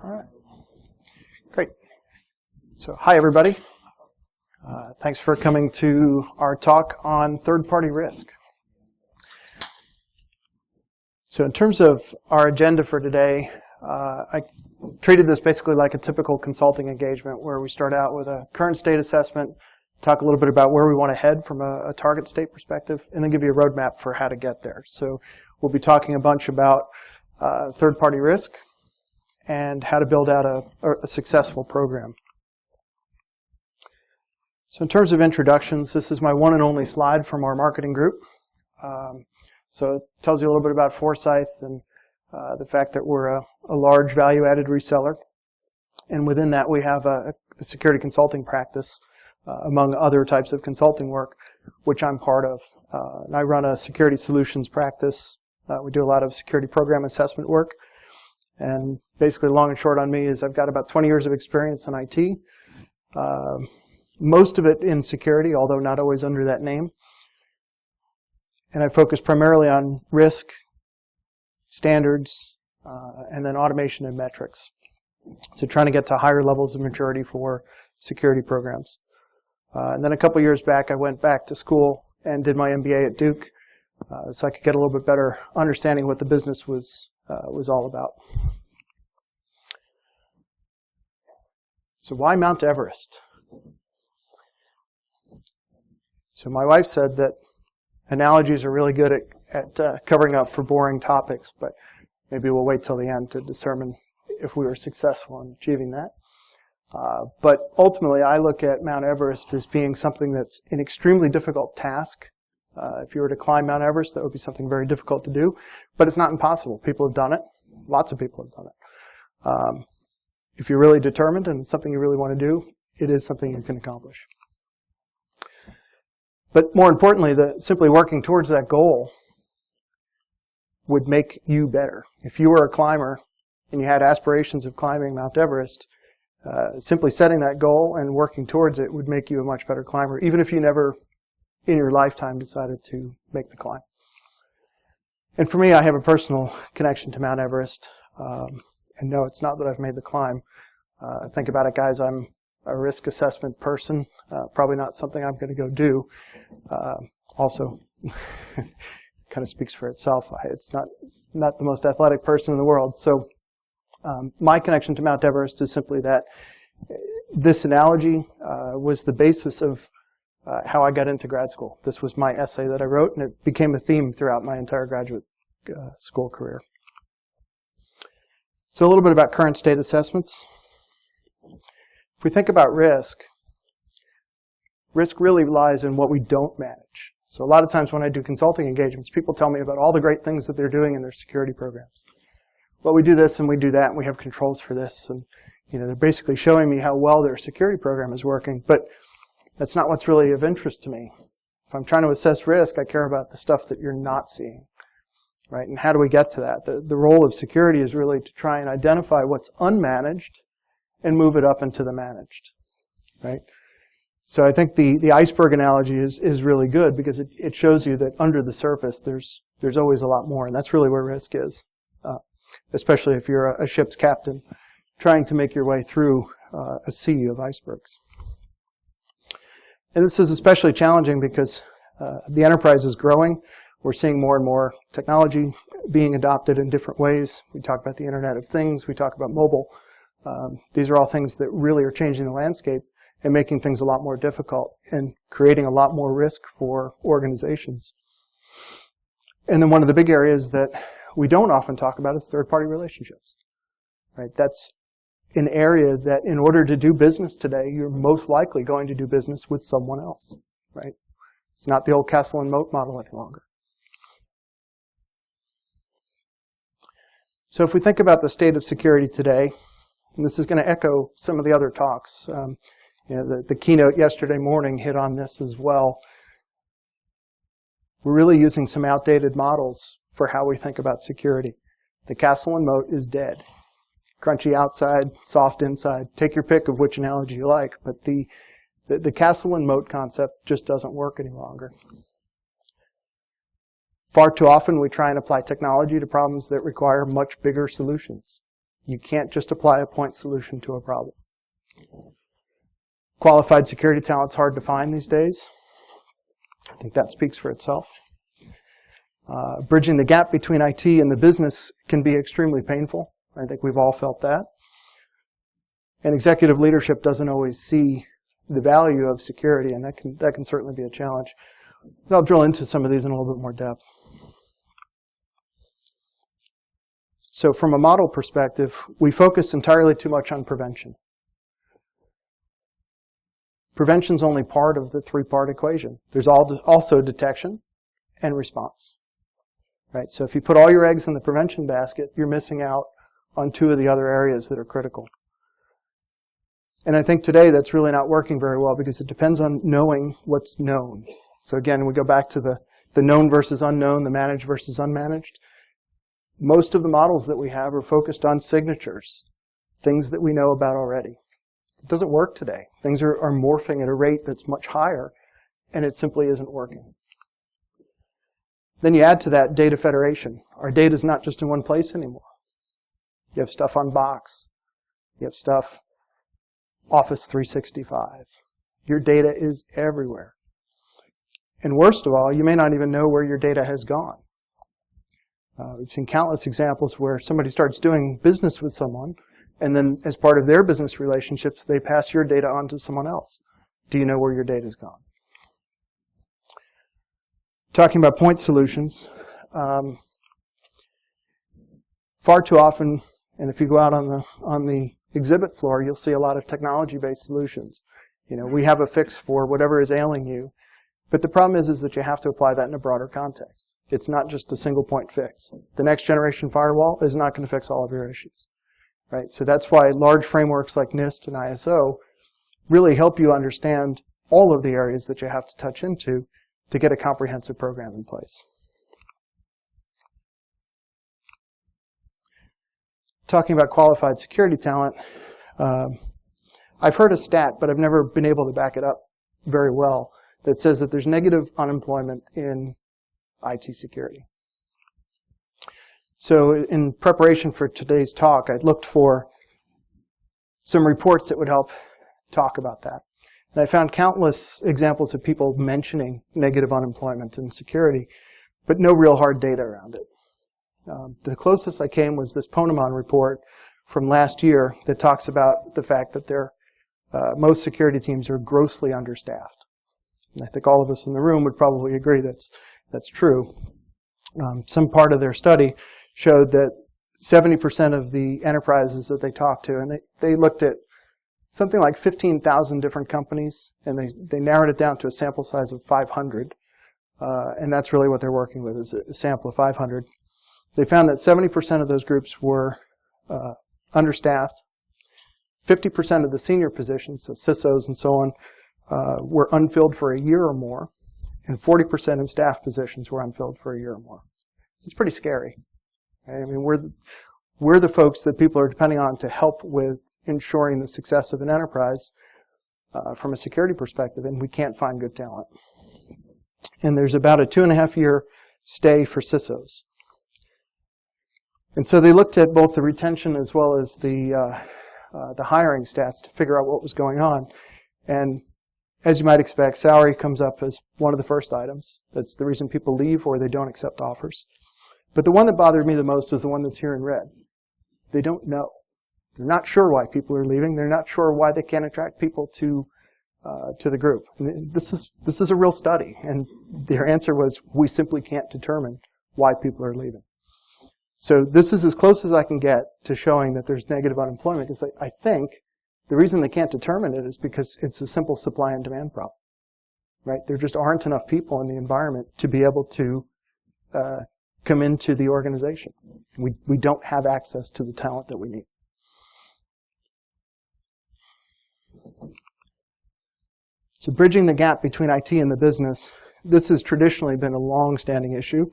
All right. Great. So, hi everybody. Thanks for coming to our talk on third-party risk. So in terms of our agenda for today, I treated this basically like a typical consulting engagement where we start out with a current state assessment, talk a little bit about where we want to head from a target state perspective, and then give you a roadmap for how to get there. So we'll be talking a bunch about third-party risk and how to build out a successful program. So in terms of introductions, this is my one and only slide from our marketing group. So it tells you a little bit about Forsyth and the fact that we're a large value-added reseller. And within that, we have a security consulting practice, among other types of consulting work, which I'm part of. And I run a security solutions practice. We do a lot of security program assessment work. And basically, long and short on me is I've got about 20 years of experience in IT. Most of it in security, although not always under that name. And I focus primarily on risk, standards, and then automation and metrics. So trying to get to higher levels of maturity for security programs. And then a couple years back, I went back to school and did my MBA at Duke, so I could get a little bit better understanding of what the business was all about. So why Mount Everest? So my wife said that analogies are really good at covering up for boring topics, but maybe we'll wait till the end to determine if we were successful in achieving that. But ultimately, I look at Mount Everest as being something that's an extremely difficult task. If you were to climb Mount Everest, that would be something very difficult to do, but it's not impossible. People have done it. Lots of people have done it. If you're really determined and it's something you really want to do, it is something you can accomplish. But more importantly, simply working towards that goal would make you better. If you were a climber and you had aspirations of climbing Mount Everest, simply setting that goal and working towards it would make you a much better climber, even if you never in your lifetime decided to make the climb. And for me, I have a personal connection to Mount Everest. And no, it's not that I've made the climb. Think about it, guys. I'm a risk assessment person. Probably not something I'm going to go do. Also, kind of speaks for itself. It's not the most athletic person in the world. So my connection to Mount Everest is simply that this analogy was the basis of how I got into grad school. This was my essay that I wrote, and it became a theme throughout my entire graduate school career. So a little bit about current state assessments. If we think about risk really lies in what we don't manage. So a lot of times when I do consulting engagements, people tell me about all the great things that they're doing in their security programs. Well, we do this and we do that, and we have controls for this. And they're basically showing me how well their security program is working, but that's not what's really of interest to me. If I'm trying to assess risk, I care about the stuff that you're not seeing. Right? And how do we get to that? The role of security is really to try and identify what's unmanaged and move it up into the managed. Right? So I think the iceberg analogy is really good because it shows you that under the surface there's always a lot more, and that's really where risk is. Especially if you're a ship's captain trying to make your way through a sea of icebergs. And this is especially challenging because the enterprise is growing. We're seeing more and more technology being adopted in different ways. We talk about the Internet of Things. We talk about mobile. These are all things that really are changing the landscape and making things a lot more difficult and creating a lot more risk for organizations. And then one of the big areas that we don't often talk about is third-party relationships. Right? That's an area that in order to do business today, you're most likely going to do business with someone else. Right? It's not the old castle and moat model any longer. So if we think about the state of security today, and this is going to echo some of the other talks. The keynote yesterday morning hit on this as well. We're really using some outdated models for how we think about security. The castle and moat is dead. Crunchy outside, soft inside. Take your pick of which analogy you like, but the castle and moat concept just doesn't work any longer. Far too often we try and apply technology to problems that require much bigger solutions. You can't just apply a point solution to a problem. Qualified security talent's hard to find these days. I think that speaks for itself. Bridging the gap between IT and the business can be extremely painful. I think we've all felt that. And executive leadership doesn't always see the value of security, and that can certainly be a challenge. But I'll drill into some of these in a little bit more depth. So from a model perspective, we focus entirely too much on prevention. Prevention's only part of the three-part equation. There's also detection and response. Right? So if you put all your eggs in the prevention basket, you're missing out on two of the other areas that are critical. And I think today that's really not working very well because it depends on knowing what's known. So again, we go back to the known versus unknown, the managed versus unmanaged. Most of the models that we have are focused on signatures, things that we know about already. It doesn't work today. Things are morphing at a rate that's much higher, and it simply isn't working. Then you add to that data federation. Our data is not just in one place anymore. You have stuff on Box. You have stuff Office 365. Your data is everywhere. And worst of all, you may not even know where your data has gone. We've seen countless examples where somebody starts doing business with someone, and then as part of their business relationships, they pass your data on to someone else. Do you know where your data's gone? Talking about point solutions, far too often, and if you go out on the exhibit floor, you'll see a lot of technology-based solutions. You know, we have a fix for whatever is ailing you, but the problem is that you have to apply that in a broader context. It's not just a single point fix. The next generation firewall is not going to fix all of your issues. Right? So that's why large frameworks like NIST and ISO really help you understand all of the areas that you have to touch into to get a comprehensive program in place. Talking about qualified security talent, I've heard a stat, but I've never been able to back it up very well, that says that there's negative unemployment in IT security. So in preparation for today's talk, I looked for some reports that would help talk about that. And I found countless examples of people mentioning negative unemployment in security, but no real hard data around it. The closest I came was this Ponemon report from last year that talks about the fact that most security teams are grossly understaffed. And I think all of us in the room would probably agree that's true. Some part of their study showed that 70% of the enterprises that they talked to, and they looked at something like 15,000 different companies, and they narrowed it down to a sample size of 500. And that's really what they're working with, is a sample of 500. They found that 70% of those groups were understaffed. 50% of the senior positions, so CISOs and so on, were unfilled for a year or more. And 40% of staff positions were unfilled for a year or more. It's pretty scary. Right? I mean, we're the folks that people are depending on to help with ensuring the success of an enterprise from a security perspective, and we can't find good talent. And there's about a 2.5-year stay for CISOs. And so they looked at both the retention as well as the hiring stats to figure out what was going on. And as you might expect, salary comes up as one of the first items. That's the reason people leave or they don't accept offers. But the one that bothered me the most is the one that's here in red. They don't know. They're not sure why people are leaving. They're not sure why they can't attract people to the group. And this is a real study, and their answer was, we simply can't determine why people are leaving. So this is as close as I can get to showing that there's negative unemployment, because I think the reason they can't determine it is because it's a simple supply and demand problem. Right? There just aren't enough people in the environment to be able to come into the organization. We don't have access to the talent that we need. So bridging the gap between IT and the business, this has traditionally been a long-standing issue.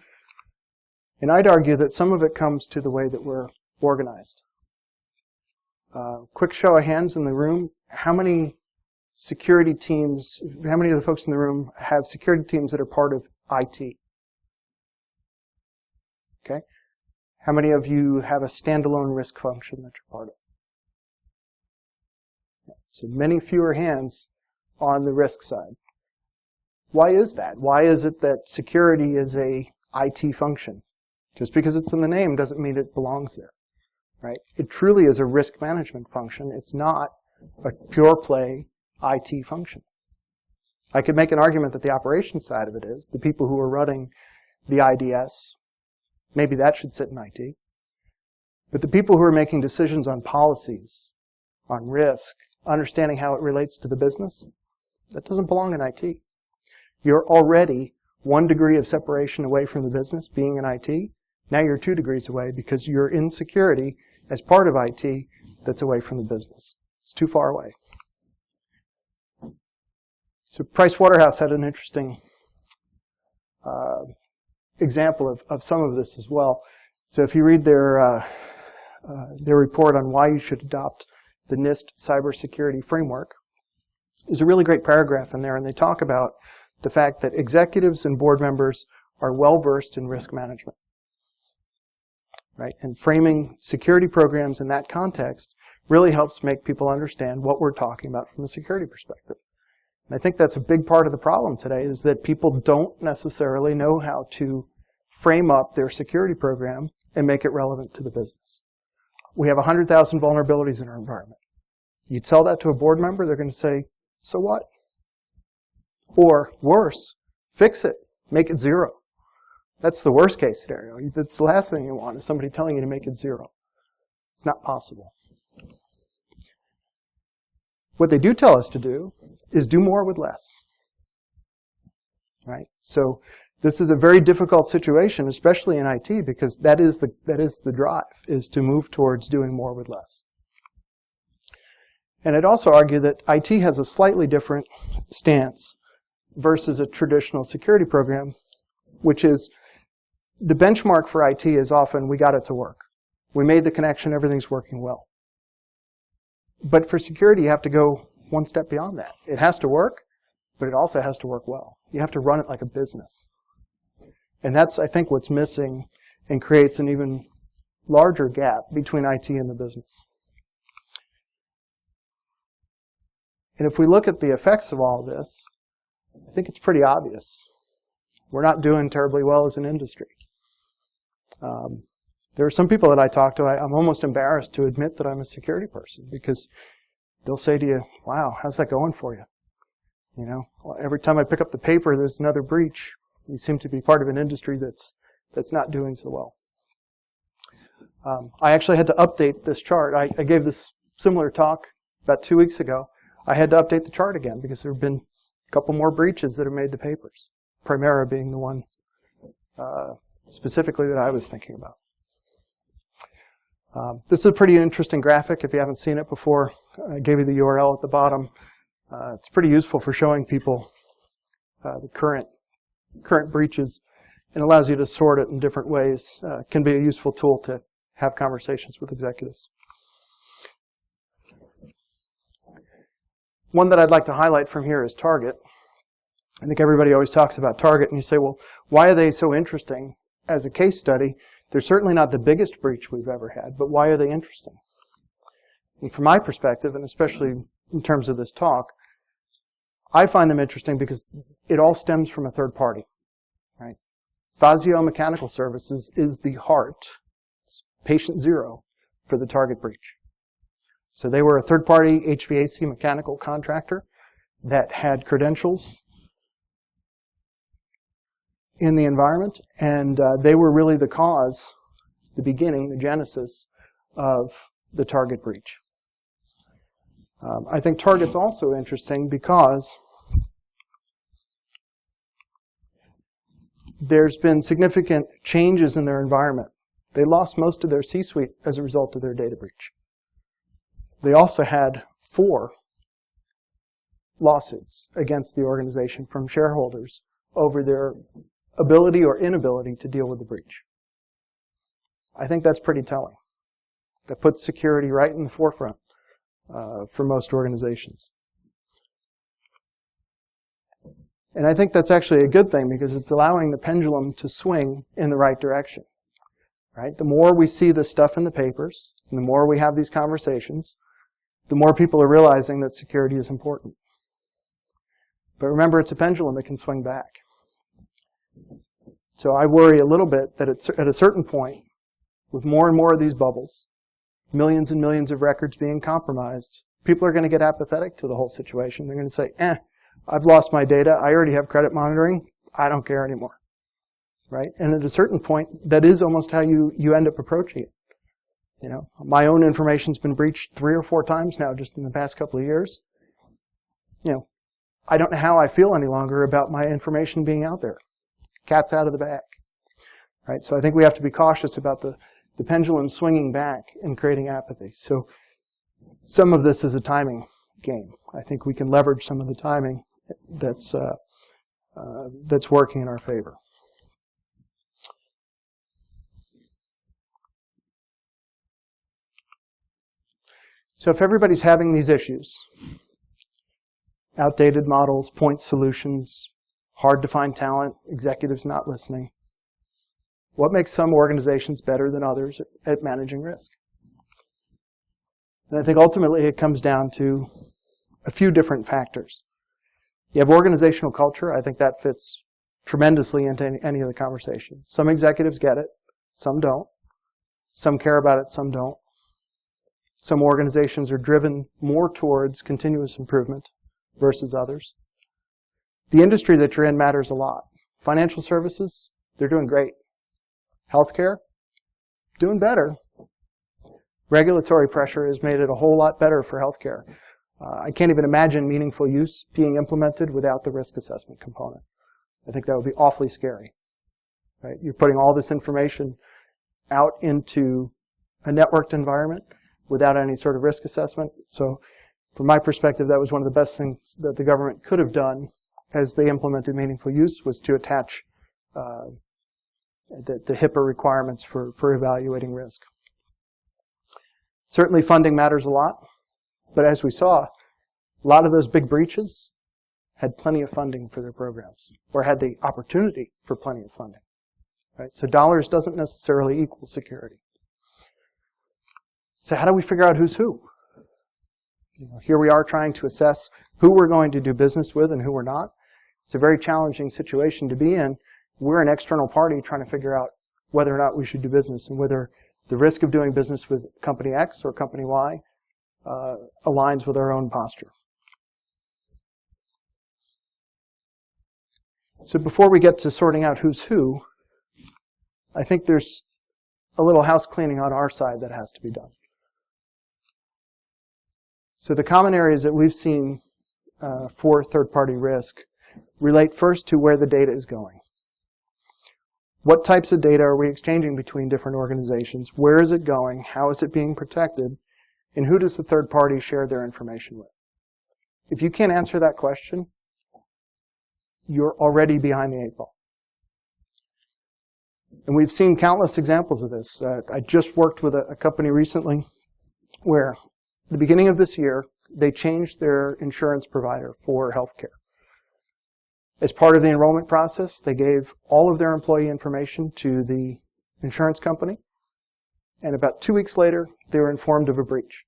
And I'd argue that some of it comes to the way that we're organized. Quick show of hands in the room. How many security teams, how many of the folks in the room have security teams that are part of IT? Okay. How many of you have a standalone risk function that you're part of? So many fewer hands on the risk side. Why is that? Why is it that security is a IT function? Just because it's in the name doesn't mean it belongs there, right? It truly is a risk management function. It's not a pure play IT function. I could make an argument that the operations side of it is. The people who are running the IDS, maybe that should sit in IT. But the people who are making decisions on policies, on risk, understanding how it relates to the business, that doesn't belong in IT. You're already 1 degree of separation away from the business, being in IT. Now you're 2 degrees away because you're in security as part of IT that's away from the business. It's too far away. So Price Waterhouse had an interesting example of some of this as well. So if you read their report on why you should adopt the NIST cybersecurity framework, there's a really great paragraph in there, and they talk about the fact that executives and board members are well-versed in risk management, right? And framing security programs in that context really helps make people understand what we're talking about from a security perspective. And I think that's a big part of the problem today, is that people don't necessarily know how to frame up their security program and make it relevant to the business. We have 100,000 vulnerabilities in our environment. You tell that to a board member, they're going to say, so what? Or worse, fix it, make it 0. That's the worst case scenario. That's the last thing you want, is somebody telling you to make it 0. It's not possible. What they do tell us to do is do more with less. Right? So this is a very difficult situation, especially in IT, because that is the drive, is to move towards doing more with less. And I'd also argue that IT has a slightly different stance versus a traditional security program, which is the benchmark for IT is often, we got it to work. We made the connection, everything's working well. But for security, you have to go one step beyond that. It has to work, but it also has to work well. You have to run it like a business. And that's, I think, what's missing and creates an even larger gap between IT and the business. And if we look at the effects of all this, I think it's pretty obvious. We're not doing terribly well as an industry. There are some people that I talk to, I'm almost embarrassed to admit that I'm a security person, because they'll say to you, wow, how's that going for you? You know, every time I pick up the paper, there's another breach. You seem to be part of an industry that's not doing so well. I actually had to update this chart. I gave this similar talk about 2 weeks ago. I had to update the chart again because there have been a couple more breaches that have made the papers. Primera being the one specifically that I was thinking about. This is a pretty interesting graphic if you haven't seen it before. I gave you the URL at the bottom. It's pretty useful for showing people the current breaches, and allows you to sort it in different ways. Can be a useful tool to have conversations with executives. One that I'd like to highlight from here is Target. I think everybody always talks about Target, and you say, well, why are they so interesting as a case study? They're certainly not the biggest breach we've ever had, but why are they interesting? And from my perspective, and especially in terms of this talk, I find them interesting because it all stems from a third party. Right? Fazio Mechanical Services is the heart, patient zero, for the Target breach. So they were a third-party HVAC mechanical contractor that had credentials in the environment, and they were really the cause, the beginning, the genesis of the Target breach. I think Target's also interesting because there's been significant changes in their environment. They lost most of their C-suite as a result of their data breach. They also had 4 lawsuits against the organization from shareholders over their ability or inability to deal with the breach. I think that's pretty telling. That puts security right in the forefront for most organizations. And I think that's actually a good thing because it's allowing the pendulum to swing in the right direction. right? The more we see this stuff in the papers, and the more we have these conversations, the more people are realizing that security is important. But remember, it's a pendulum. It can swing back. So I worry a little bit that at a certain point, with more and more of these bubbles, millions and millions of records being compromised, people are going to get apathetic to the whole situation. They're going to say, I've lost my data. I already have credit monitoring. I don't care anymore. Right? And at a certain point, that is almost how you end up approaching it. You know, my own information's been breached 3 or 4 times now just in the past couple of years. You know, I don't know how I feel any longer about my information being out there. Cat's out of the bag. Right? So I think we have to be cautious about the pendulum swinging back and creating apathy. So some of this is a timing game. I think we can leverage some of the timing that's working in our favor. So if everybody's having these issues, outdated models, point solutions, hard to find talent, executives not listening, what makes some organizations better than others at managing risk? And I think ultimately it comes down to a few different factors. You have organizational culture. I think that fits tremendously into any of the conversation. Some executives get it, some don't. Some care about it, some don't. Some organizations are driven more towards continuous improvement versus others. The industry that you're in matters a lot. Financial services, they're doing great. Healthcare, doing better. Regulatory pressure has made it a whole lot better for healthcare. I can't even imagine meaningful use being implemented without the risk assessment component. I think that would be awfully scary. Right? You're putting all this information out into a networked environment without any sort of risk assessment. So from my perspective, that was one of the best things that the government could have done as they implemented meaningful use, was to attach the HIPAA requirements for evaluating risk. Certainly funding matters a lot, but as we saw, a lot of those big breaches had plenty of funding for their programs, or had the opportunity for plenty of funding. Right? So dollars doesn't necessarily equal security. So how do we figure out who's who? You know, here we are trying to assess who we're going to do business with and who we're not. It's a very challenging situation to be in. We're an external party trying to figure out whether or not we should do business, and whether the risk of doing business with company X or company Y aligns with our own posture. So before we get to sorting out who's who, I think there's a little house cleaning on our side that has to be done. So the common areas that we've seen for third-party risk relate first to where the data is going. What types of data are we exchanging between different organizations? Where is it going? How is it being protected? And who does the third party share their information with? If you can't answer that question, you're already behind the 8 ball. And we've seen countless examples of this. I just worked with a company recently where at the beginning of this year, they changed their insurance provider for healthcare. As part of the enrollment process, they gave all of their employee information to the insurance company. And about 2 weeks later, they were informed of a breach.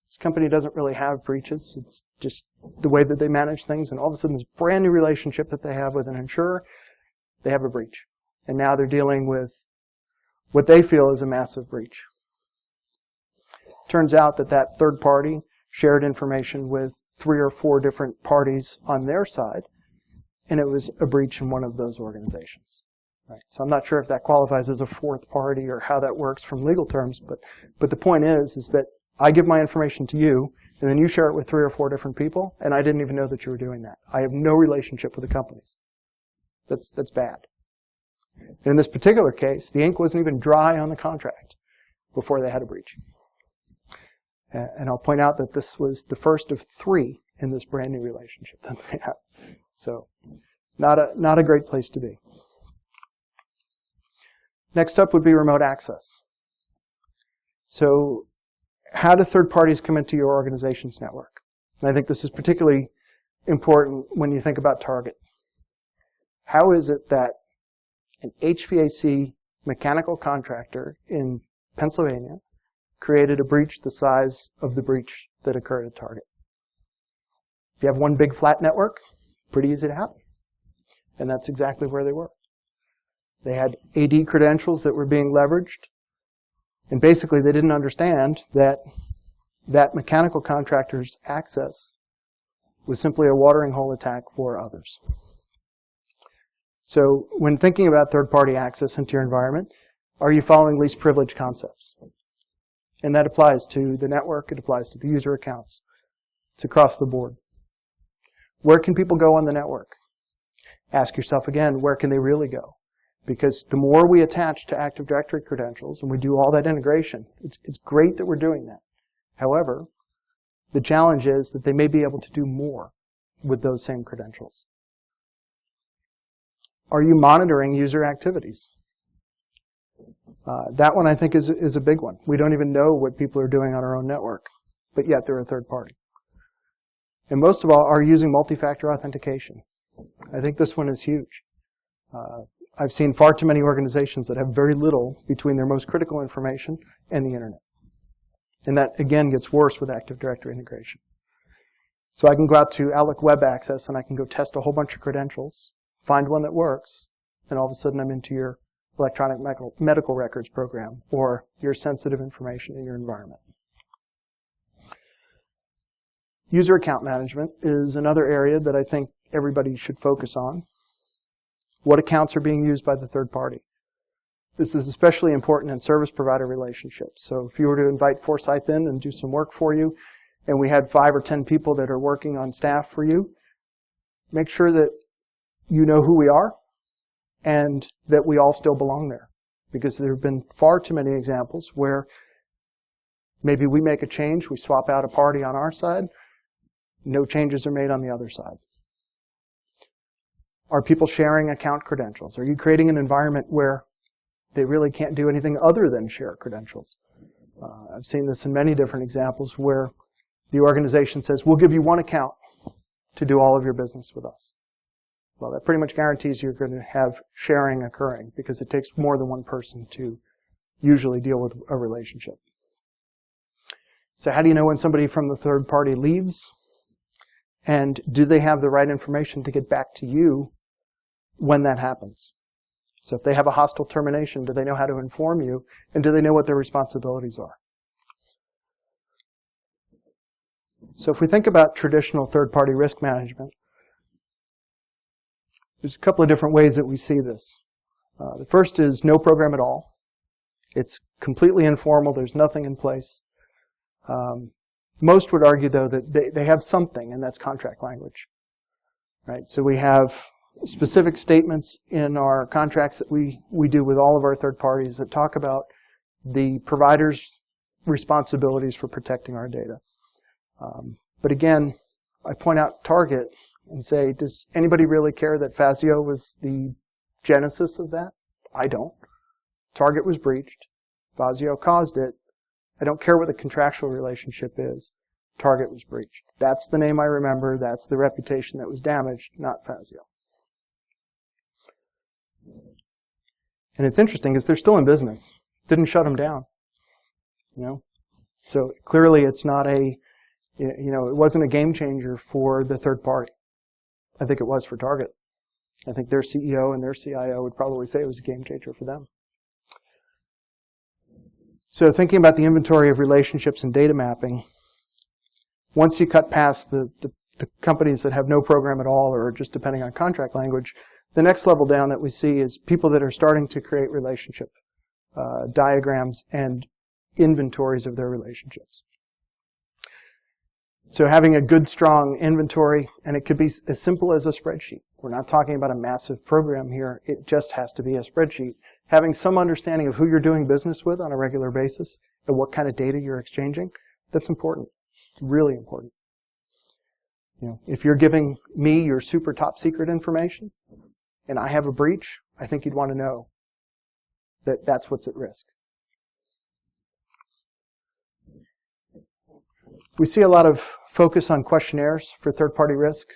This company doesn't really have breaches. It's just the way that they manage things. And all of a sudden, this brand new relationship that they have with an insurer, they have a breach. And now they're dealing with what they feel is a massive breach. Turns out that that third party shared information with 3 or 4 different parties on their side, and it was a breach in one of those organizations. Right? So I'm not sure if that qualifies as a fourth party or how that works from legal terms, but the point is that I give my information to you, and then you share it with 3 or 4 different people, and I didn't even know that you were doing that. I have no relationship with the companies. That's bad. And in this particular case, the ink wasn't even dry on the contract before they had a breach. And I'll point out that this was the first of 3 in this brand new relationship that they have. So not a great place to be. Next up would be remote access. So how do third parties come into your organization's network? And I think this is particularly important when you think about target. How is it that an HVAC mechanical contractor in Pennsylvania created a breach the size of the breach that occurred at Target. If you have one big flat network, pretty easy to happen. And that's exactly where they were. They had AD credentials that were being leveraged. And basically, they didn't understand that that mechanical contractor's access was simply a watering hole attack for others. So when thinking about third-party access into your environment, are you following least privilege concepts? And that applies to the network. It applies to the user accounts. It's across the board. Where can people go on the network? Ask yourself again, where can they really go? Because the more we attach to Active Directory credentials, and we do all that integration, it's great that we're doing that. However, the challenge is that they may be able to do more with those same credentials. Are you monitoring user activities? That one, I think, is a big one. We don't even know what people are doing on our own network, but yet they're a third party. And most of all, are you using multi-factor authentication? I think this one is huge. I've seen far too many organizations that have very little between their most critical information and the internet. And that, again, gets worse with Active Directory integration. So I can go out to Outlook Web Access and I can go test a whole bunch of credentials, find one that works, and all of a sudden I'm into your electronic medical records program or your sensitive information in your environment. User account management is another area that I think everybody should focus on. What accounts are being used by the third party? This is especially important in service provider relationships. So if you were to invite Forsyth in and do some work for you, and we had 5 or 10 people that are working on staff for you, make sure that you know who we are and that we all still belong there. Because there have been far too many examples where maybe we make a change, we swap out a party on our side, no changes are made on the other side. Are people sharing account credentials? Are you creating an environment where they really can't do anything other than share credentials? I've seen this in many different examples where the organization says, we'll give you one account to do all of your business with us. Well, that pretty much guarantees you're going to have sharing occurring because it takes more than one person to usually deal with a relationship. So how do you know when somebody from the third party leaves? And do they have the right information to get back to you when that happens? So if they have a hostile termination, do they know how to inform you? And do they know what their responsibilities are? So if we think about traditional third-party risk management, there's a couple of different ways that we see this. The first is no program at all. It's completely informal. There's nothing in place. Most would argue, though, that they have something, and that's contract language. Right? So we have specific statements in our contracts that we do with all of our third parties that talk about the provider's responsibilities for protecting our data. But again, I point out Target and say, does anybody really care that Fazio was the genesis of that? I don't. Target was breached. Fazio caused it. I don't care what the contractual relationship is. Target was breached. That's the name I remember. That's the reputation that was damaged, not Fazio. And it's interesting because they're still in business. Didn't shut them down. You know? So clearly it's not a, you know, it wasn't a game changer for the third party. I think it was for Target. I think their CEO and their CIO would probably say it was a game changer for them. So thinking about the inventory of relationships and data mapping, once you cut past the companies that have no program at all or just depending on contract language, the next level down that we see is people that are starting to create relationship diagrams and inventories of their relationships. So having a good, strong inventory, and it could be as simple as a spreadsheet. We're not talking about a massive program here. It just has to be a spreadsheet. Having some understanding of who you're doing business with on a regular basis and what kind of data you're exchanging, that's important. It's really important. You know, if you're giving me your super top secret information and I have a breach, I think you'd want to know that that's what's at risk. We see a lot of focus on questionnaires for third-party risk.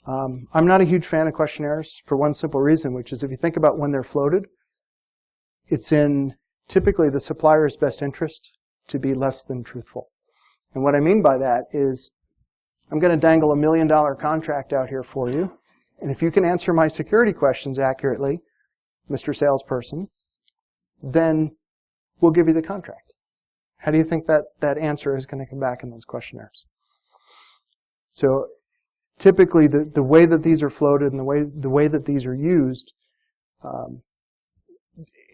I'm not a huge fan of questionnaires for one simple reason, which is if you think about when they're floated, it's in typically the supplier's best interest to be less than truthful. And what I mean by that is, I'm going to dangle $1 million contract out here for you, and if you can answer my security questions accurately, Mr. Salesperson, then we'll give you the contract. How do you think that answer is going to come back in those questionnaires? So typically, the way that these are floated and the way that these are used,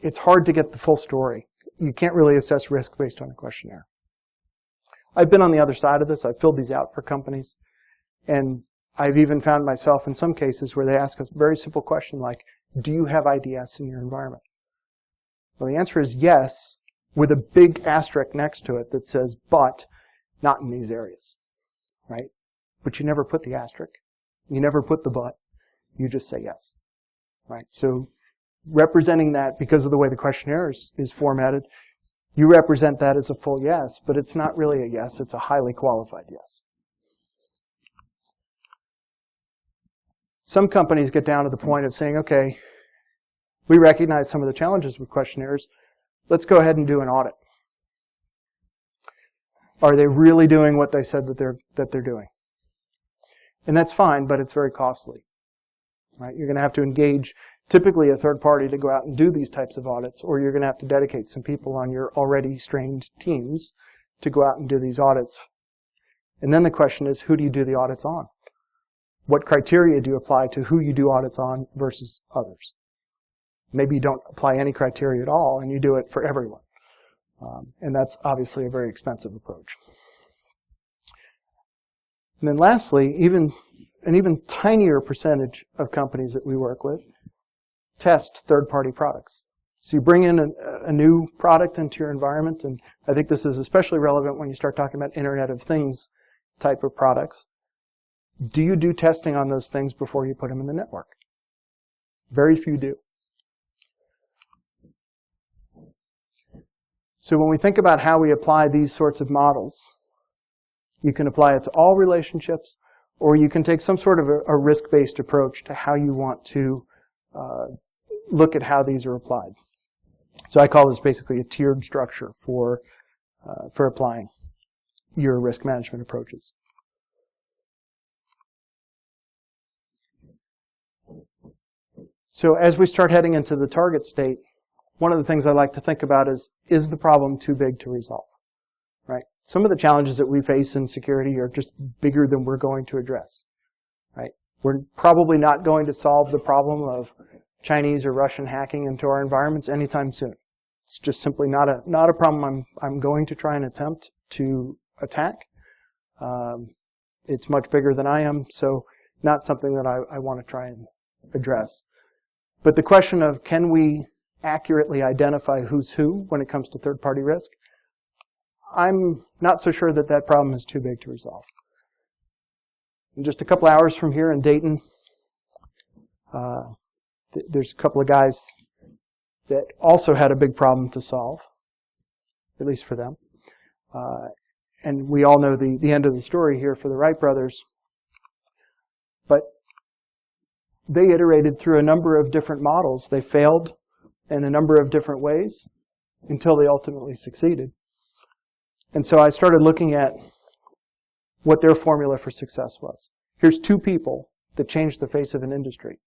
it's hard to get the full story. You can't really assess risk based on a questionnaire. I've been on the other side of this. I've filled these out for companies. And I've even found myself in some cases where they ask a very simple question like, do you have IDS in your environment? Well, the answer is yes, with a big asterisk next to it that says, but not in these areas, right? But you never put the asterisk. You never put the but. You just say yes, right? So representing that, because of the way the questionnaire is formatted, you represent that as a full yes, but it's not really a yes. It's a highly qualified yes. Some companies get down to the point of saying, okay, we recognize some of the challenges with questionnaires. Let's go ahead and do an audit. Are they really doing what they said that they're doing? And that's fine, but it's very costly, right? You're going to have to engage typically a third party to go out and do these types of audits, or you're going to have to dedicate some people on your already trained teams to go out and do these audits. And then the question is, who do you do the audits on? What criteria do you apply to who you do audits on versus others? Maybe you don't apply any criteria at all, and you do it for everyone. And that's obviously a very expensive approach. And then lastly, an even tinier percentage of companies that we work with test third-party products. So you bring in a new product into your environment, and I think this is especially relevant when you start talking about Internet of Things type of products. Do you do testing on those things before you put them in the network? Very few do. So when we think about how we apply these sorts of models, you can apply it to all relationships, or you can take some sort of a risk-based approach to how you want to look at how these are applied. So I call this basically a tiered structure for applying your risk management approaches. So as we start heading into the target state, one of the things I like to think about is the problem too big to resolve? Right? Some of the challenges that we face in security are just bigger than we're going to address. Right? We're probably not going to solve the problem of Chinese or Russian hacking into our environments anytime soon. It's just simply not a problem I'm going to try and attempt to attack. It's much bigger than I am, so not something that I want to try and address. But the question of, can we accurately identify who's who when it comes to third-party risk? I'm not so sure that that problem is too big to resolve. In just a couple hours from here in Dayton, there's a couple of guys that also had a big problem to solve, at least for them. And we all know the end of the story here for the Wright brothers. But they iterated through a number of different models. They failed in a number of different ways until they ultimately succeeded. And so I started looking at what their formula for success was. Here's two people that changed the face of an industry.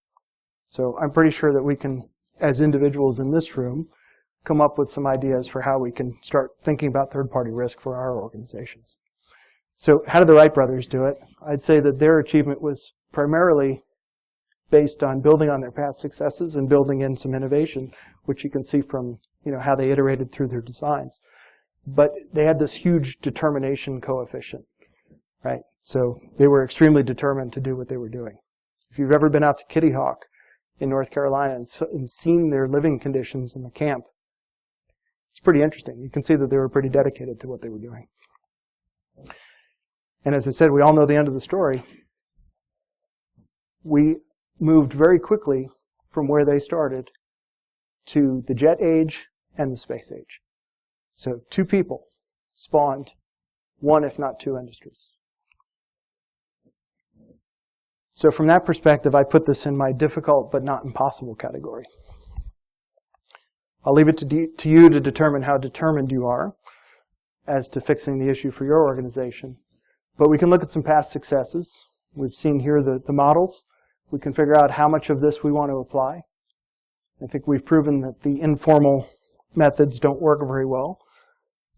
So I'm pretty sure that we can, as individuals in this room, come up with some ideas for how we can start thinking about third-party risk for our organizations. So how did the Wright brothers do it? I'd say that their achievement was primarily based on building on their past successes and building in some innovation, which you can see from how they iterated through their designs. But they had this huge determination coefficient, right? So they were extremely determined to do what they were doing. If you've ever been out to Kitty Hawk in North Carolina and seen their living conditions in the camp, it's pretty interesting. You can see that they were pretty dedicated to what they were doing. And as I said, we all know the end of the story. We moved very quickly from where they started to the jet age and the space age. So two people spawned one, if not two, industries. So from that perspective, I put this in my difficult but not impossible category. I'll leave it to you to determine how determined you are as to fixing the issue for your organization. But we can look at some past successes. We've seen here the models. We can figure out how much of this we want to apply. I think we've proven that the informal methods don't work very well.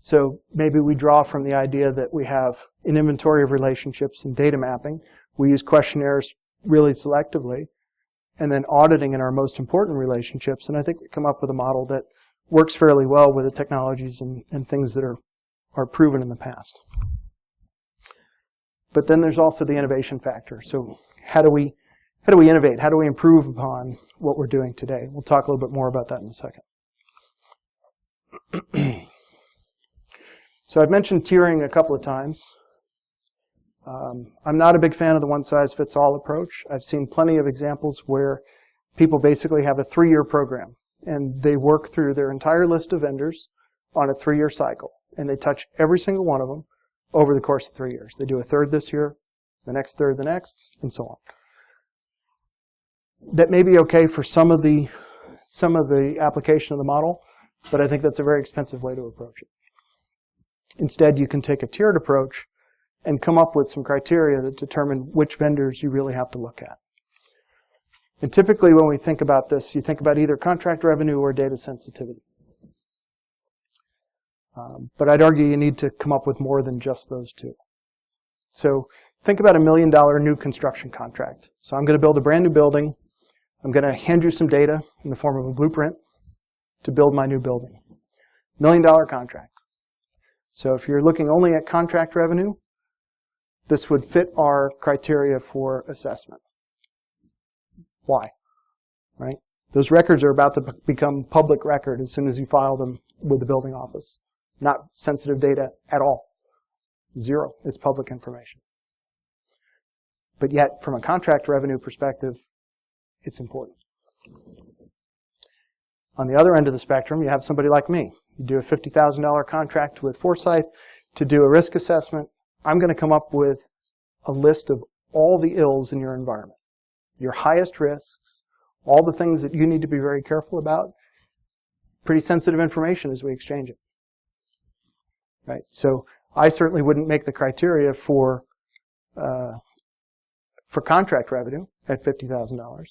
So maybe we draw from the idea that we have an inventory of relationships and data mapping. We use questionnaires really selectively, and then auditing in our most important relationships. And I think we come up with a model that works fairly well with the technologies and things that are proven in the past. But then there's also the innovation factor. So how do we innovate? How do we improve upon what we're doing today? We'll talk a little bit more about that in a second. So I've mentioned tiering a couple of times. I'm not a big fan of the one-size-fits-all approach. I've seen plenty of examples where people basically have a 3-year program, and they work through their entire list of vendors on a 3-year cycle, and they touch every single one of them over the course of 3 years. They do a third this year, the next third the next, and so on. That may be okay for some of the application of the model, but I think that's a very expensive way to approach it. Instead, you can take a tiered approach and come up with some criteria that determine which vendors you really have to look at. And typically when we think about this, you think about either contract revenue or data sensitivity. But I'd argue you need to come up with more than just those two. So think about $1 million new construction contract. So I'm going to build a brand new building. I'm going to hand you some data in the form of a blueprint to build my new building. $1 million contract. So if you're looking only at contract revenue, this would fit our criteria for assessment. Why? Right? Those records are about to become public record as soon as you file them with the building office. Not sensitive data at all. Zero. It's public information. But yet, from a contract revenue perspective, it's important. On the other end of the spectrum, you have somebody like me. You do a $50,000 contract with Foresight to do a risk assessment. I'm going to come up with a list of all the ills in your environment. Your highest risks, all the things that you need to be very careful about. Pretty sensitive information as we exchange it. Right? So I certainly wouldn't make the criteria for contract revenue at $50,000,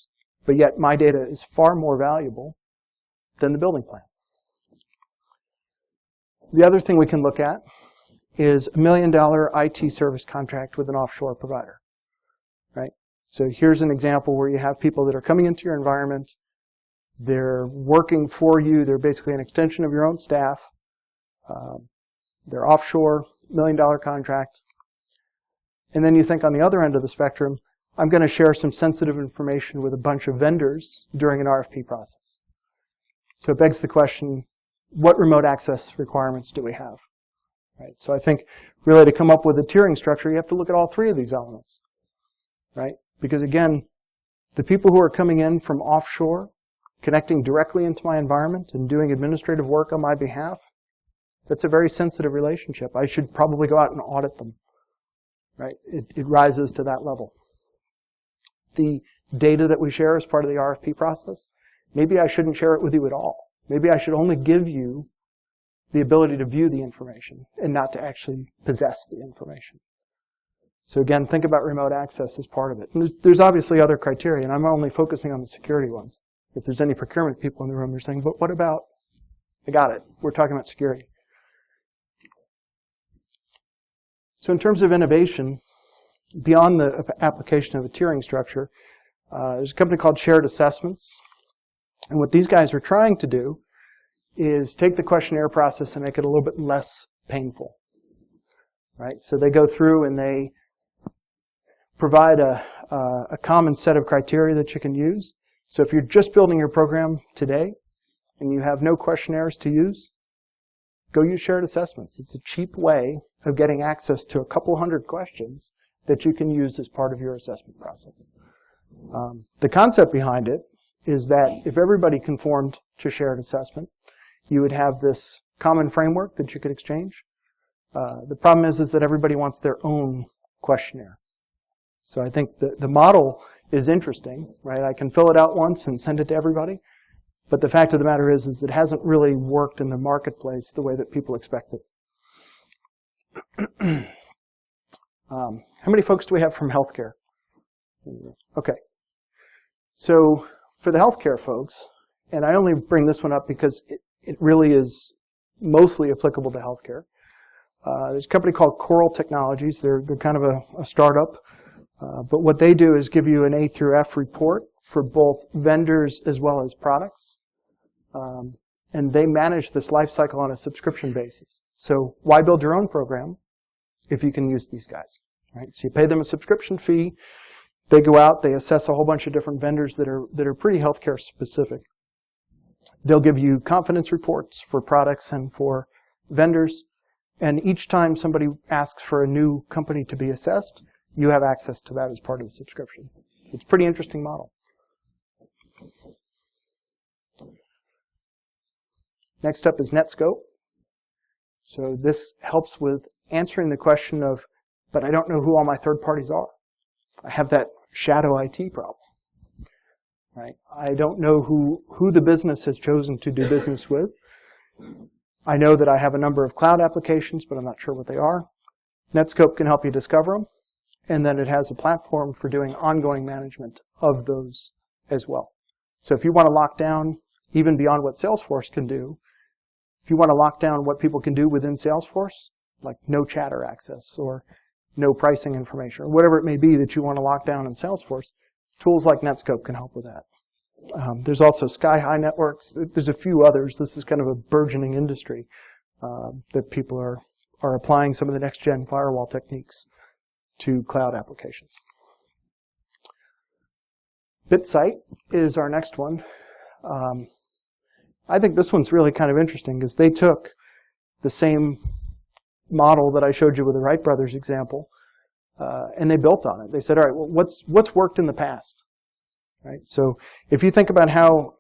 but yet my data is far more valuable than the building plan. The other thing we can look at is $1 million IT service contract with an offshore provider. Right? So here's an example where you have people that are coming into your environment. They're working for you. They're basically an extension of your own staff. They're offshore, $1 million contract. And then you think on the other end of the spectrum, I'm going to share some sensitive information with a bunch of vendors during an RFP process. So it begs the question, what remote access requirements do we have? Right? So I think really to come up with a tiering structure, you have to look at all 3 of these elements. Right? Because again, the people who are coming in from offshore, connecting directly into my environment and doing administrative work on my behalf, that's a very sensitive relationship. I should probably go out and audit them. Right? It rises to that level. The data that we share as part of the RFP process, maybe I shouldn't share it with you at all. Maybe I should only give you the ability to view the information and not to actually possess the information. So again, think about remote access as part of it. And there's obviously other criteria, and I'm only focusing on the security ones. If there's any procurement people in the room, they're saying, but what about, I got it, we're talking about security. So in terms of innovation, beyond the application of a tiering structure, there's a company called Shared Assessments. And what these guys are trying to do is take the questionnaire process and make it a little bit less painful. Right? So they go through and they provide a common set of criteria that you can use. So if you're just building your program today and you have no questionnaires to use, go use Shared Assessments. It's a cheap way of getting access to a couple hundred questions that you can use as part of your assessment process. The concept behind it is that if everybody conformed to Shared Assessment, you would have this common framework that you could exchange. The problem is that everybody wants their own questionnaire. So I think the model is interesting, right? I can fill it out once and send it to everybody, But the fact of the matter is it hasn't really worked in the marketplace the way that people expect it. How many folks do we have from healthcare? Okay. So for the healthcare folks, and I only bring this one up because it really is mostly applicable to healthcare. There's a company called Coral Technologies. They're kind of a startup. But what they do is give you an A through F report for both vendors as well as products. And they manage this life cycle on a subscription basis. So why build your own program if you can use these guys? Right? So you pay them a subscription fee. They go out, they assess a whole bunch of different vendors that are pretty healthcare specific. They'll give you confidence reports for products and for vendors. And each time somebody asks for a new company to be assessed, you have access to that as part of the subscription. So it's a pretty interesting model. Next up is NETSKOPE. So this helps with answering the question of, but I don't know who all my third parties are. I have that shadow IT problem. Right? I don't know who the business has chosen to do business with. I know that I have a number of cloud applications, but I'm not sure what they are. NETSKOPE can help you discover them. And then it has a platform for doing ongoing management of those as well. So if you want to lock down, even beyond what Salesforce can do, if you want to lock down what people can do within Salesforce, like no chatter access or no pricing information, or whatever it may be that you want to lock down in Salesforce, tools like NETSKOPE can help with that. There's also sky-high networks. There's a few others. This is kind of a burgeoning industry that people are applying some of the next-gen firewall techniques to cloud applications. BITSIGHT is our next one. I think this one's really kind of interesting because they took the same model that I showed you with the Wright brothers example, and they built on it. They said, all right, well, what's worked in the past? Right? So if you think about how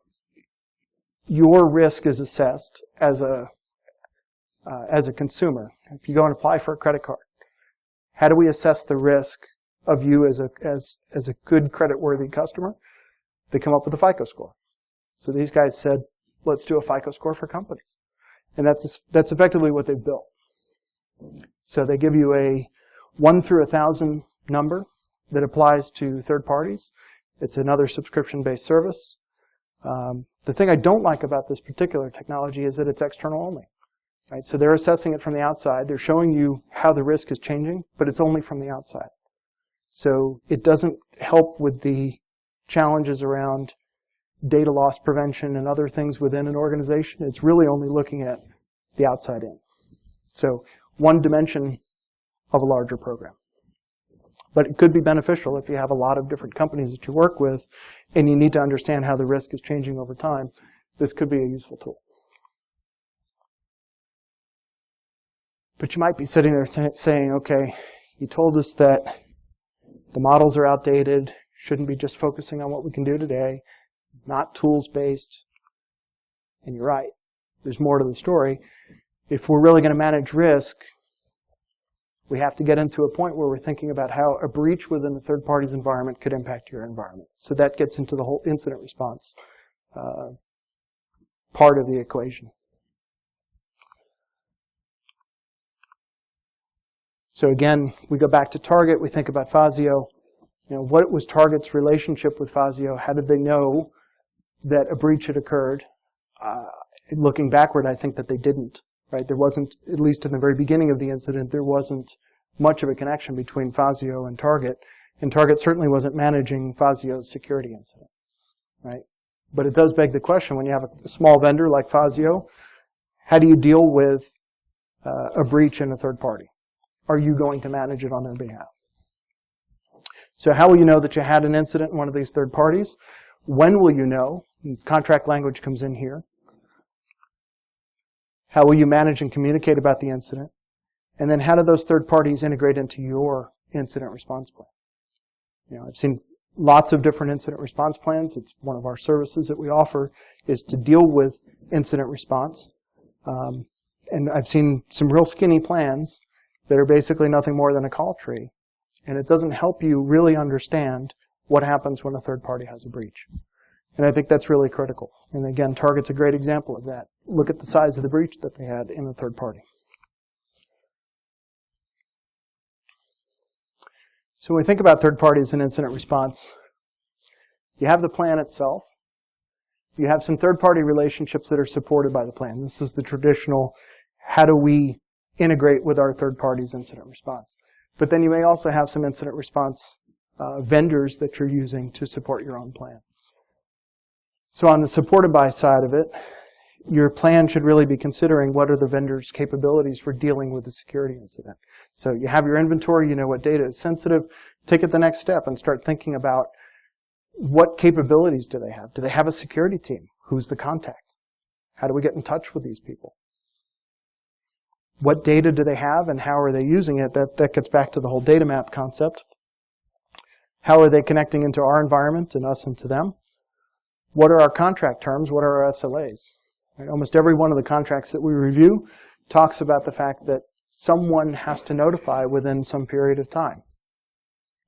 your risk is assessed as a consumer, if you go and apply for a credit card, how do we assess the risk of you as a good credit-worthy customer? They come up with a FICO score. So these guys said, let's do a FICO score for companies. And that's effectively what they've built. So they give you a 1 through 1,000 number that applies to third parties. It's another subscription-based service. The thing I don't like about this particular technology is that it's external only. Right? So they're assessing it from the outside. They're showing you how the risk is changing, but it's only from the outside. So it doesn't help with the challenges around data loss prevention and other things within an organization. It's really only looking at the outside in. So one dimension of a larger program. But it could be beneficial if you have a lot of different companies that you work with and you need to understand how the risk is changing over time. This could be a useful tool. But you might be sitting there saying, okay, you told us that the models are outdated, shouldn't be just focusing on what we can do today, not tools-based. And you're right. There's more to the story. If we're really going to manage risk, we have to get into a point where we're thinking about how a breach within a third party's environment could impact your environment. So that gets into the whole incident response part of the equation. So again, we go back to Target. We think about Fazio. What was Target's relationship with Fazio? How did they know that a breach had occurred? Looking backward, I think that they didn't. Right? There wasn't, at least in the very beginning of the incident, there wasn't much of a connection between Fazio and Target. And Target certainly wasn't managing Fazio's security incident. Right? But it does beg the question, when you have a small vendor like Fazio, how do you deal with a breach in a third party? Are you going to manage it on their behalf? So how will you know that you had an incident in one of these third parties? When will you know? Contract language comes in here. How will you manage and communicate about the incident? And then how do those third parties integrate into your incident response plan? I've seen lots of different incident response plans. It's one of our services that we offer is to deal with incident response. And I've seen some real skinny plans that are basically nothing more than a call tree. And it doesn't help you really understand what happens when a third party has a breach. And I think that's really critical. And again, Target's a great example of that. Look at the size of the breach that they had in the third party. So when we think about third parties and incident response, you have the plan itself. You have some third-party relationships that are supported by the plan. This is the traditional, how do we integrate with our third party's incident response? But then you may also have some incident response vendors that you're using to support your own plan. So on the supported by side of it, your plan should really be considering what are the vendor's capabilities for dealing with the security incident. So you have your inventory, you know what data is sensitive. Take it the next step and start thinking about what capabilities do they have? Do they have a security team? Who's the contact? How do we get in touch with these people? What data do they have and how are they using it? That gets back to the whole data map concept. How are they connecting into our environment and us into them? What are our contract terms? What are our SLAs? Right? Almost every one of the contracts that we review talks about the fact that someone has to notify within some period of time.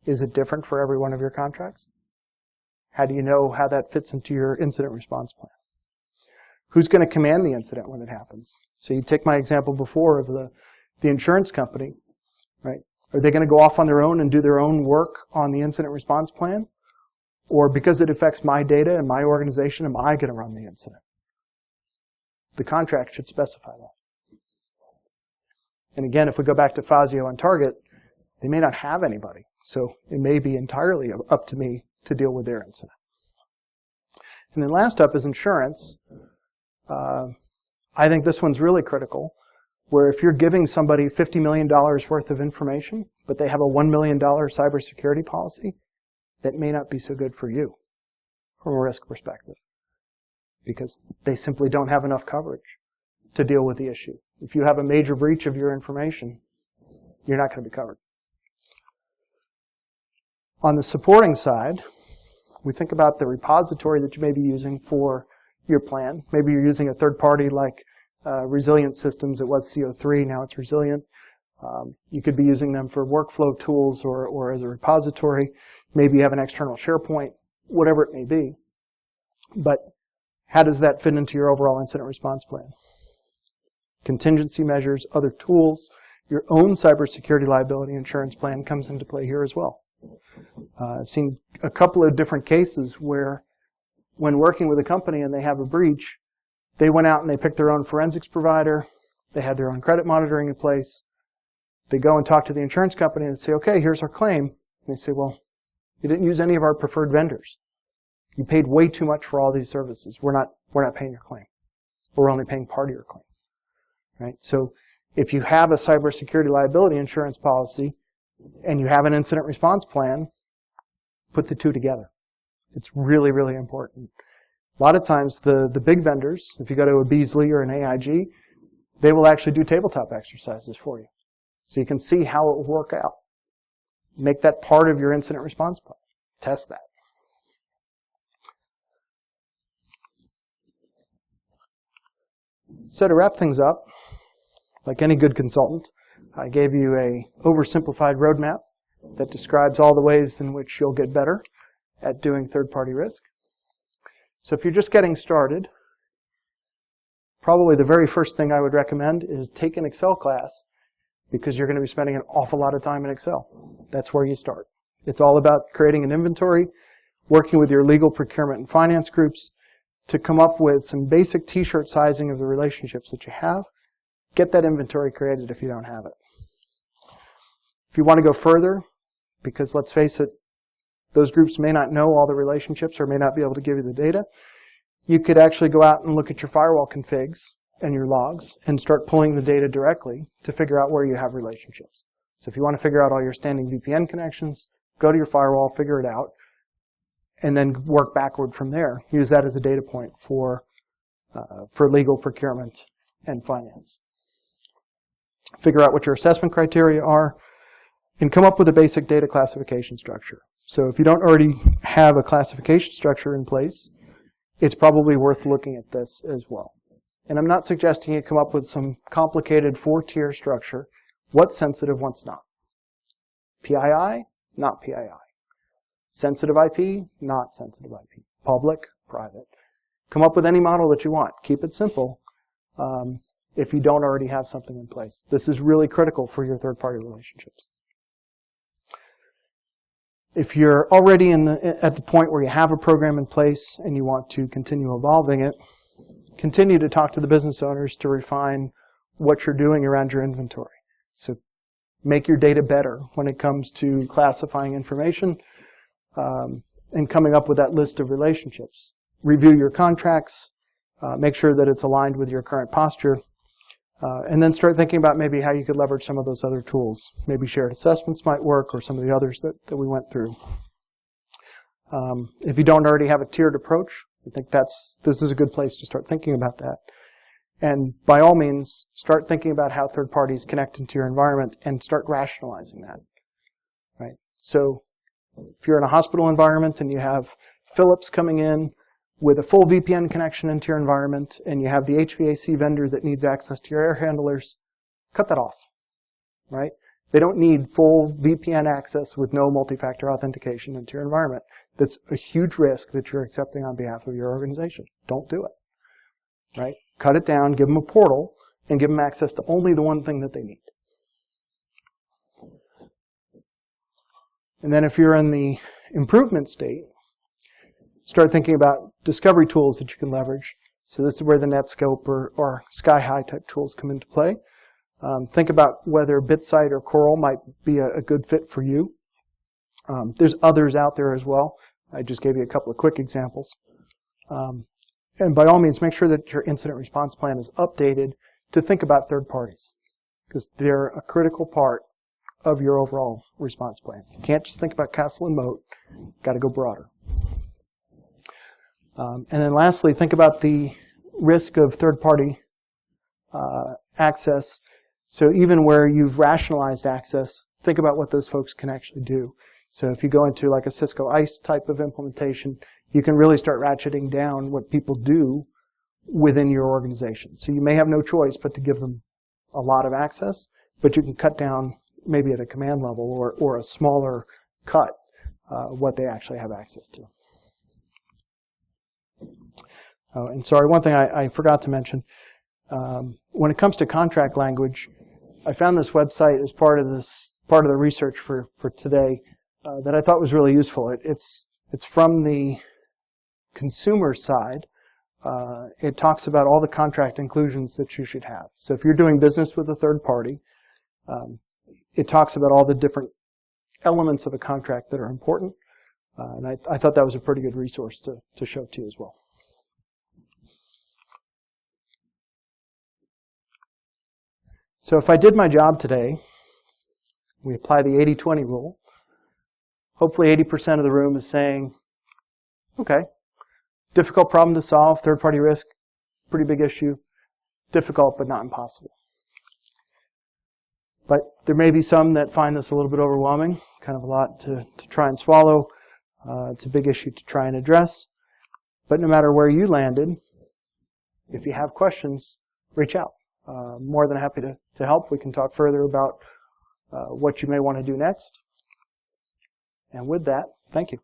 Is it different for every one of your contracts? How do you know how that fits into your incident response plan? Who's going to command the incident when it happens? So you take my example before of the insurance company, right? Are they going to go off on their own and do their own work on the incident response plan? Or because it affects my data and my organization, am I going to run the incident? The contract should specify that. And again, if we go back to Fazio and Target, they may not have anybody. So it may be entirely up to me to deal with their incident. And then last up is insurance. I think this one's really critical, where if you're giving somebody $50 million worth of information, but they have a $1 million cybersecurity policy, that may not be so good for you from a risk perspective, because they simply don't have enough coverage to deal with the issue. If you have a major breach of your information, you're not going to be covered. On the supporting side, we think about the repository that you may be using for your plan. Maybe you're using a third party like Resilient Systems. It was CO3, now it's Resilient. You could be using them for workflow tools or as a repository. Maybe you have an external SharePoint, whatever it may be. But how does that fit into your overall incident response plan? Contingency measures, other tools, your own cybersecurity liability insurance plan comes into play here as well. I've seen a couple of different cases where when working with a company and they have a breach, they went out and they picked their own forensics provider, they had their own credit monitoring in place, they go and talk to the insurance company and say, okay, here's our claim. And they say, well, you didn't use any of our preferred vendors. You paid way too much for all these services. We're not paying your claim. We're only paying part of your claim. Right? So if you have a cybersecurity liability insurance policy and you have an incident response plan, put the two together. It's really, really important. A lot of times the big vendors, if you go to a Beasley or an AIG, they will actually do tabletop exercises for you. So you can see how it will work out. Make that part of your incident response plan. Test that. So to wrap things up, like any good consultant, I gave you a oversimplified roadmap that describes all the ways in which you'll get better at doing third-party risk. So if you're just getting started, probably the very first thing I would recommend is take an Excel class, because you're going to be spending an awful lot of time in Excel. That's where you start. It's all about creating an inventory, working with your legal, procurement, and finance groups to come up with some basic t-shirt sizing of the relationships that you have. Get that inventory created if you don't have it. If you want to go further, because let's face it, those groups may not know all the relationships or may not be able to give you the data, you could actually go out and look at your firewall configs and your logs and start pulling the data directly to figure out where you have relationships. So if you want to figure out all your standing VPN connections, go to your firewall, figure it out, and then work backward from there. Use that as a data point for legal, procurement, and finance. Figure out what your assessment criteria are, and come up with a basic data classification structure. So if you don't already have a classification structure in place, it's probably worth looking at this as well. And I'm not suggesting you come up with some complicated 4-tier structure. What's sensitive, what's not. PII, not PII. Sensitive IP, not sensitive IP. public, private. Come up with any model that you want. Keep it simple if you don't already have something in place. This is really critical for your third-party relationships. If you're already at the point where you have a program in place and you want to continue evolving it, continue to talk to the business owners to refine what you're doing around your inventory. So make your data better when it comes to classifying information and coming up with that list of relationships. Review your contracts, make sure that it's aligned with your current posture, and then start thinking about maybe how you could leverage some of those other tools. Maybe shared assessments might work, or some of the others that we went through. If you don't already have a tiered approach, I think this is a good place to start thinking about that. And by all means, start thinking about how third parties connect into your environment and start rationalizing that. Right? So if you're in a hospital environment and you have Philips coming in with a full VPN connection into your environment, and you have the HVAC vendor that needs access to your air handlers, cut that off, right? They don't need full VPN access with no multi-factor authentication into your environment. That's a huge risk that you're accepting on behalf of your organization. Don't do it, right? Cut it down, give them a portal, and give them access to only the one thing that they need. And then if you're in the improvement state, start thinking about discovery tools that you can leverage. So this is where the NETSKOPE or sky-high type tools come into play. Think about whether BITSIGHT or Coral might be a good fit for you. There's others out there as well. I just gave you a couple of quick examples. And by all means, make sure that your incident response plan is updated to think about third parties, because they're a critical part of your overall response plan. You can't just think about castle and moat. You've got to go broader. And then lastly, think about the risk of third-party access. So even where you've rationalized access, think about what those folks can actually do. So if you go into like a Cisco ICE type of implementation, you can really start ratcheting down what people do within your organization. So you may have no choice but to give them a lot of access, but you can cut down maybe at a command level or a smaller cut what they actually have access to. Oh, and sorry, one thing I forgot to mention. When it comes to contract language, I found this website as part of the research for today that I thought was really useful. It's from the consumer side. It talks about all the contract inclusions that you should have. So if you're doing business with a third party, it talks about all the different elements of a contract that are important. And I thought that was a pretty good resource to show to you as well. So if I did my job today, we apply the 80-20 rule. Hopefully 80% of the room is saying, okay, difficult problem to solve, third-party risk, pretty big issue, difficult but not impossible. But there may be some that find this a little bit overwhelming, kind of a lot to try and swallow. It's a big issue to try and address. But no matter where you landed, if you have questions, reach out. More than happy to help. We can talk further about what you may want to do next. And with that, thank you.